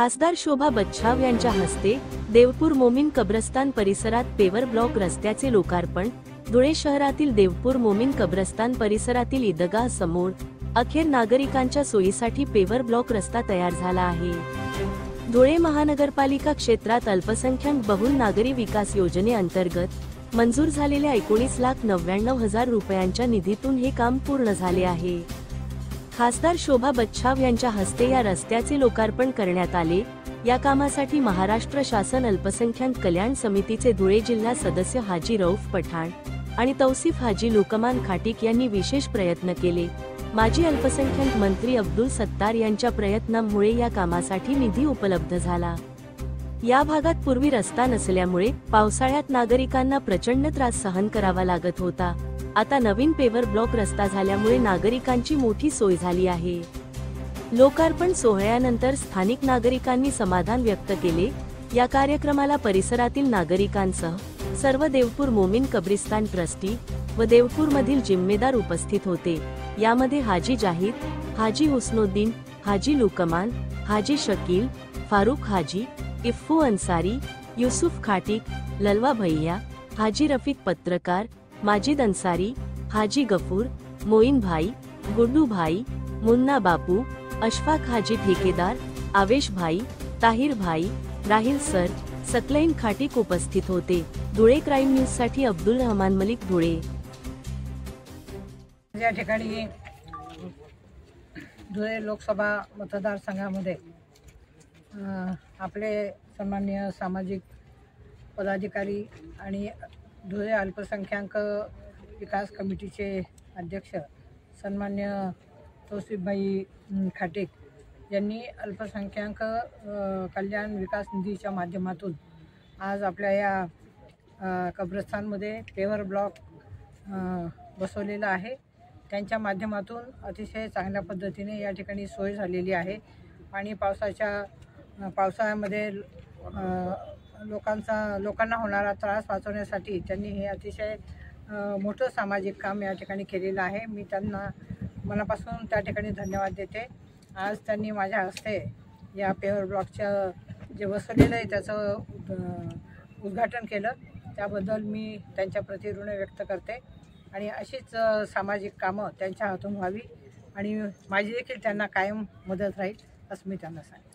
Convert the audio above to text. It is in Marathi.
खासदार शोभा बच्छाव यांच्या हस्ते देवपूर मोमीन कब्रस्तान परिसरात पेवर ब्लॉक रस्त्याचे लोकार्पण। धुळे शहरातील देवपूर मोमीन कब्रस्तान परिसरातील ईदगाह समोर अखेर नागरिकांच्या सोयीसाठी पेवर ब्लॉक रस्ता तयार झाला आहे। धुळे महानगरपालिका क्षेत्रात अल्पसंख्याक बहुल नागरी विकास योजनेअंतर्गत मंजूर झालेल्या 19,99,000 रुपयांच्या निधीतून हे काम पूर्ण झाले आहे। खासदार शोभा बच्छाव यांच्या हस्ते या रस्त्याचे लोकार्पण करण्यात आले। या कामासाठी महाराष्ट्र शासन अल्पसंख्याक कल्याण समितीचे धुळे जिल्हा सदस्य हाजी रऊफ पठाण आणि तौसिफ हाजी लुकमान खाटीक यांनी विशेष प्रयत्न केले। माजी अल्पसंख्याक मंत्री अब्दुल सत्तार यांच्या प्रयत्नांमुळे या कामासाठी निधी उपलब्ध झाला। या भागात पूर्वी रस्ता नसल्यामुळे पावसाळ्यात नागरिकांना प्रचंड त्रास सहन करावा लागत होता। आता नवीन पेवर ब्लॉक रस्ता झाल्यामुळे नागरिकांची मोठी सोय झाली आहे। लोकार्पण सोहळ्यानंतर स्थानिक नागरिकांनी समाधान व्यक्त केले। या कार्यक्रमाला परिसरातील नागरिकांसह सर्व देवपूर मोमीन कब्रिस्तान ट्रस्टी व देवपूर मधील जिम्मेदार उपस्थित होते। यामध्ये हाजी जाहीद, हाजी हुस्नुद्दीन, हाजी लुकमान, हाजी शकील, फारूक हाजी, इफ्फू अन्सारी, युसुफ खाटीक, ललवा भैया, हाजी रफीक पत्रकार, माजिद अन्सारी, हाजी गफूर, मोइन भाई, गुड्डू भाई, मुन्ना बापू, अशफाक हाजी ठेकेदार, आवेश भाई, ताहिर भाई, राहिल सर, सकलैन खाटीक उपस्थित होते। धुळे क्राईम न्यूज साठी अब्दुल रहमान मलिक, धुळे। या ठिकाणी धुळे लोकसभा मतदारसंघामध्ये आपले सन्माननीय सामाजिक पदाधिकारी आणि धुळे अल्पसंख्याक विकास कमिटीचे अध्यक्ष सन्मान्य तौसिफभाई खाटीक यांनी अल्पसंख्याक कल्याण विकास निधीच्या माध्यमातून आज आपल्या या कब्रस्तानमध्ये पेवर ब्लॉक बसवलेला आहे। त्यांच्या माध्यमातून अतिशय चांगल्या पद्धतीने या ठिकाणी सोय झालेली आहे आणि पावसाळ्यामध्ये लोकांना होणारा त्रास वाचवण्यासाठी त्यांनी हे अतिशय मोठं सामाजिक काम या ठिकाणी केलेलं आहे। मी त्यांना मनापासून त्या ठिकाणी धन्यवाद देते। आज त्यांनी माझ्या हस्ते या पेवर ब्लॉकचं जे बसवलेलं आहे त्याचं उद्घाटन केलं, त्याबद्दल मी त्यांच्याप्रती ऋण व्यक्त करते आणि अशीच सामाजिक कामं त्यांच्या हातून व्हावी आणि माझी देखील त्यांना कायम मदत राहील असं मी त्यांना सांगते।